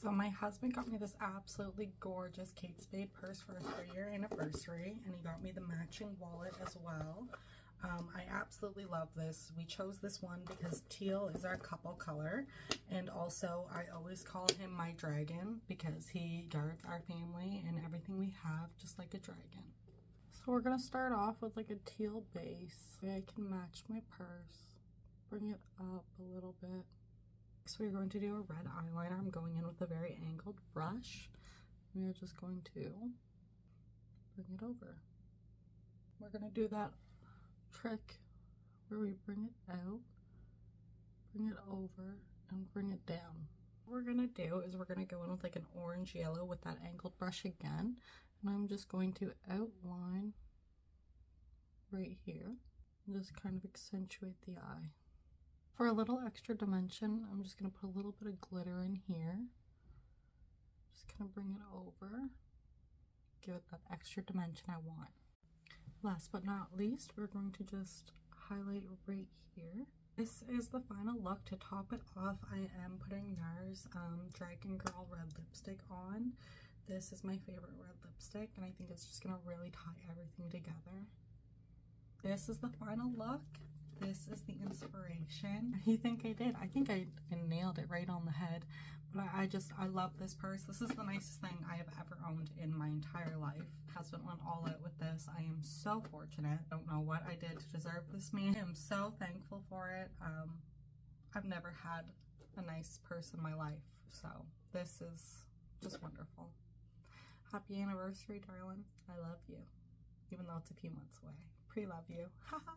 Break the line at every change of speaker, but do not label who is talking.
So my husband got me this absolutely gorgeous Kate Spade purse for our 3-year anniversary, and he got me the matching wallet as well. I absolutely love this. We chose this one because teal is our couple color, and also I always call him my dragon because he guards our family and everything we have just like a dragon. So we're gonna start off with like a teal base. I can match my purse, bring it up a little bit. So we're going to do a red eyeliner. I'm going in with a very angled brush. We are just going to bring it over. We're going to do that trick where we bring it out, bring it over, and bring it down. What we're going to do is we're going to go in with like an orange yellow with that angled brush again. And I'm just going to outline right here and just kind of accentuate the eye. For a little extra dimension, I'm just going to put a little bit of glitter in here. Just kind of bring it over. Give it that extra dimension I want. Last but not least, we're going to just highlight right here. This is the final look. To top it off, I am putting NARS Dragon Girl red lipstick on. This is my favorite red lipstick, and I think it's just going to really tie everything together. This is the final look. This is the inspiration. What do you think I did? I think I nailed it right on the head. But I love this purse. This is the nicest thing I have ever owned in my entire life. Husband went all out with this. I am so fortunate. I don't know what I did to deserve this man. I am so thankful for it. I've never had a nice purse in my life. So this is just wonderful. Happy anniversary, darling. I love you. Even though it's a few months away. Pre-love you. Haha.